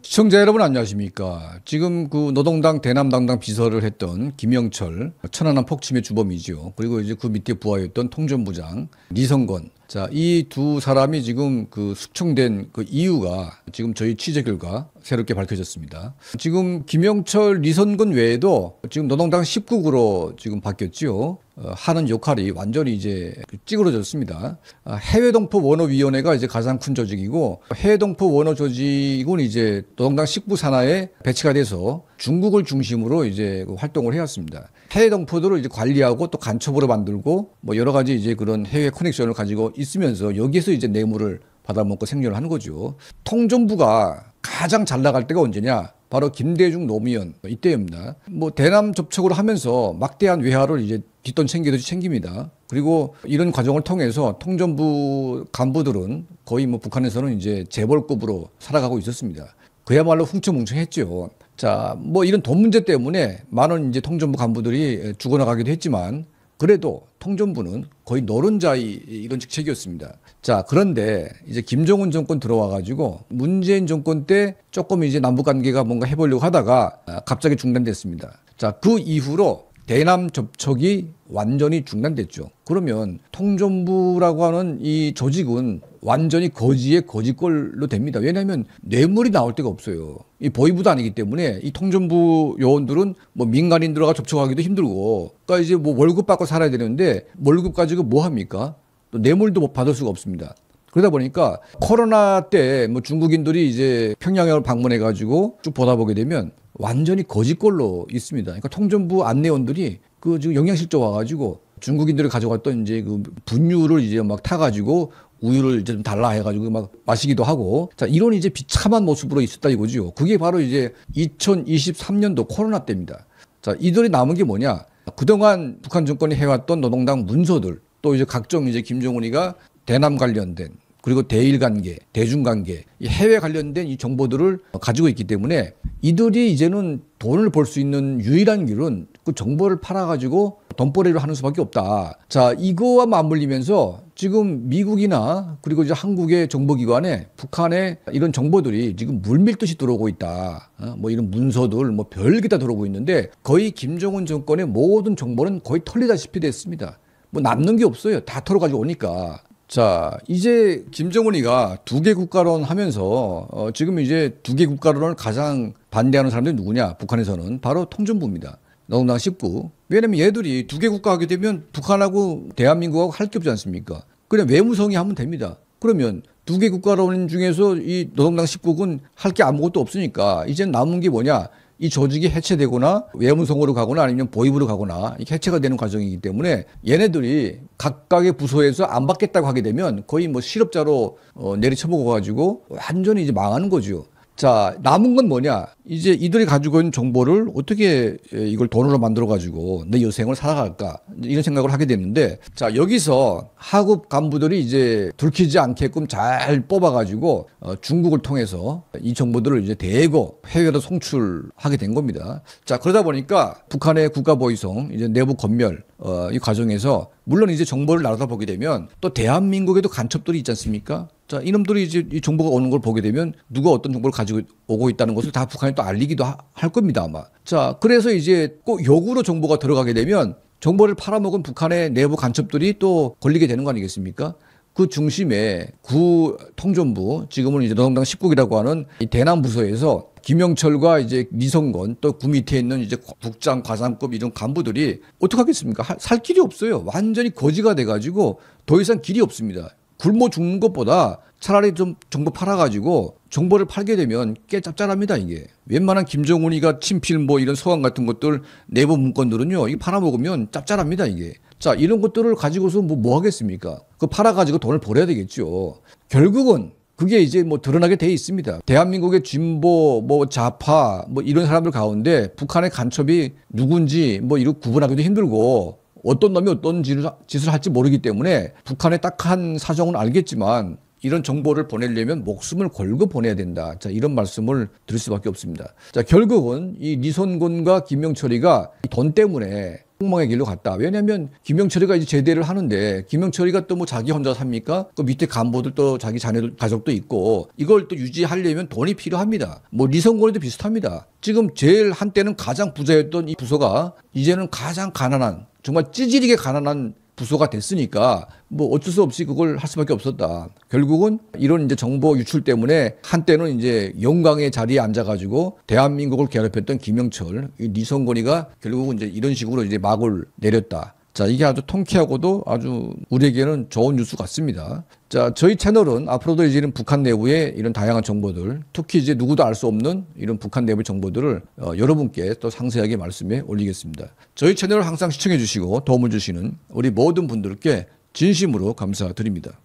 시청자 여러분 안녕하십니까. 지금 그 노동당 대남당당 비서를 했던 김영철 천안함 폭침의 주범이죠. 그리고 이제 그 밑에 부하였던 통전부장 리성건. 자, 이 두 사람이 지금 그 숙청된 그 이유가 지금 저희 취재 결과 새롭게 밝혀졌습니다. 지금 김영철, 리성건 외에도 지금 노동당 19구로 지금 바뀌었지요. 하는 역할이 완전히 이제 찌그러졌습니다. 해외동포 원어위원회가 이제 가장 큰 조직이고, 해외동포 원어 조직은 이제 노동당 19 산하에 배치가 돼서 중국을 중심으로 이제 활동을 해왔습니다. 해외 동포들을 이제 관리하고 또 간첩으로 만들고 뭐 여러 가지 이제 그런 해외 커넥션을 가지고 있으면서 여기에서 이제 뇌물을 받아먹고 생존을 하는 거죠. 통전부가 가장 잘 나갈 때가 언제냐? 바로 김대중 노무현 이때입니다. 뭐 대남 접촉을 하면서 막대한 외화를 이제 뒷돈 챙기듯이 챙깁니다. 그리고 이런 과정을 통해서 통전부 간부들은 거의 뭐 북한에서는 이제 재벌급으로 살아가고 있었습니다. 그야말로 흥청뭉청했죠. 자, 뭐 이런 돈 문제 때문에 많은 이제 통전부 간부들이 죽어나가기도 했지만 그래도 통전부는 거의 노른자의 이런 직책이었습니다. 자, 그런데 이제 김정은 정권 들어와 가지고 문재인 정권 때 조금 이제 남북 관계가 뭔가 해보려고 하다가 갑자기 중단됐습니다. 자, 그 이후로 대남 접촉이 완전히 중단됐죠. 그러면 통전부라고 하는 이 조직은 완전히 거지의 거지꼴로 됩니다. 왜냐하면 뇌물이 나올 데가 없어요. 이 보위부도 아니기 때문에 이 통전부 요원들은 뭐 민간인들과 접촉하기도 힘들고, 그러니까 이제 뭐 월급 받고 살아야 되는데 월급 가지고 뭐 합니까? 또 뇌물도 못 받을 수가 없습니다. 그러다 보니까 코로나 때 뭐 중국인들이 이제 평양을 방문해 가지고 쭉 보다 보게 되면 완전히 거지꼴로 있습니다. 그러니까 통전부 안내원들이 그 지금 영양실조 와가지고 중국인들이 가져갔던 이제 그 분유를 이제 막 타가지고 우유를 이제 좀 달라 해가지고 막 마시기도 하고, 자, 이런 이제 비참한 모습으로 있었다 이거죠. 그게 바로 이제 2023년도 코로나 때입니다. 자, 이들이 남은 게 뭐냐? 그동안 북한 정권이 해왔던 노동당 문서들, 또 이제 각종 이제 김정은이가 대남 관련된, 그리고 대일 관계, 대중 관계, 이 해외 관련된 이 정보들을 가지고 있기 때문에 이들이 이제는 돈을 벌 수 있는 유일한 길은 그 정보를 팔아가지고 돈벌이를 하는 수밖에 없다. 자, 이거와 맞물리면서 지금 미국이나 그리고 이제 한국의 정보기관에 북한의 이런 정보들이 지금 물밀듯이 들어오고 있다. 뭐 이런 문서들 뭐 별게 다 들어오고 있는데 거의 김정은 정권의 모든 정보는 거의 털리다시피 됐습니다. 뭐 남는 게 없어요. 다 털어가지고 오니까. 자, 이제 김정은이가 두 개 국가론 하면서 지금 이제 두 개 국가론을 가장 반대하는 사람들이 누구냐? 북한에서는 바로 통전부입니다. 노동당 19. 왜냐면 얘들이 두 개 국가 하게 되면 북한하고 대한민국하고 할 게 없지 않습니까? 그냥 외무성이 하면 됩니다. 그러면 두 개 국가론 중에서 이 노동당 19군 할 게 아무것도 없으니까 이제 남은 게 뭐냐? 이 조직이 해체되거나 외무성으로 가거나 아니면 보위부로 가거나 이렇게 해체가 되는 과정이기 때문에 얘네들이 각각의 부서에서 안 받겠다고 하게 되면 거의 뭐 실업자로 내리쳐먹어 가지고 완전히 이제 망하는 거죠. 자, 남은 건 뭐냐? 이제 이들이 가지고 있는 정보를 어떻게 이걸 돈으로 만들어 가지고 내 여생을 살아갈까? 이런 생각을 하게 됐는데, 자, 여기서 하급 간부들이 이제 들키지 않게끔 잘 뽑아 가지고 중국을 통해서 이 정보들을 이제 대거 해외로 송출하게 된 겁니다. 자, 그러다 보니까 북한의 국가보위성, 이제 내부 검열 이 과정에서 물론 이제 정보를 나눠다 보게 되면 또 대한민국에도 간첩들이 있지 않습니까? 자, 이놈들이 이제 이 정보가 오는 걸 보게 되면 누가 어떤 정보를 가지고 오고 있다는 것을 다 북한에 또 알리기도 할 겁니다, 아마. 자, 그래서 이제 꼭 역으로 정보가 들어가게 되면 정보를 팔아먹은 북한의 내부 간첩들이 또 걸리게 되는 거 아니겠습니까? 그 중심에 구 통전부, 지금은 이제 노동당 19기라고 하는 이 대남 부서에서 김영철과 이제 리성건 또 그 밑에 있는 이제 국장, 과장급 이런 간부들이 어떻게 하겠습니까? 살 길이 없어요. 완전히 거지가 돼가지고 더 이상 길이 없습니다. 굶어 죽는 것보다 차라리 좀 정보 팔아가지고 정보를 팔게 되면 꽤 짭짤합니다, 이게. 웬만한 김정은이가 친필 뭐 이런 서한 같은 것들 내부 문건들은요, 이거 팔아먹으면 짭짤합니다, 이게. 자, 이런 것들을 가지고서 뭐 하겠습니까? 그거 팔아가지고 돈을 벌어야 되겠죠. 결국은 그게 이제 뭐 드러나게 돼 있습니다. 대한민국의 진보, 뭐 좌파, 뭐 이런 사람들 가운데 북한의 간첩이 누군지 뭐 이런 구분하기도 힘들고 어떤 놈이 어떤 짓을 할지 모르기 때문에 북한의 딱한 사정은 알겠지만 이런 정보를 보내려면 목숨을 걸고 보내야 된다. 자, 이런 말씀을 드릴 수밖에 없습니다. 자, 결국은 이 니선곤과 김영철이가 돈 때문에 폭망의 길로 갔다. 왜냐하면 김영철이가 이제 제대를 하는데 김영철이가 또 뭐 자기 혼자 삽니까? 그 밑에 간부들 또 자기 자녀들 가족도 있고 이걸 또 유지하려면 돈이 필요합니다. 뭐 니선곤이도 비슷합니다. 지금 제일 한때는 가장 부자였던 이 부서가 이제는 가장 가난한 정말 찌질이게 가난한 부서가 됐으니까 뭐 어쩔 수 없이 그걸 할 수밖에 없었다. 결국은 이런 이제 정보 유출 때문에 한때는 이제 영광의 자리에 앉아가지고 대한민국을 괴롭혔던 김영철, 이 니선곤이가 결국은 이제 이런 식으로 이제 막을 내렸다. 자, 이게 아주 통쾌하고도 아주 우리에게는 좋은 뉴스 같습니다. 자, 저희 채널은 앞으로도 이제 이런 북한 내부의 이런 다양한 정보들, 특히 이제 누구도 알 수 없는 이런 북한 내부 정보들을 여러분께 또 상세하게 말씀해 올리겠습니다. 저희 채널을 항상 시청해 주시고 도움을 주시는 우리 모든 분들께 진심으로 감사드립니다.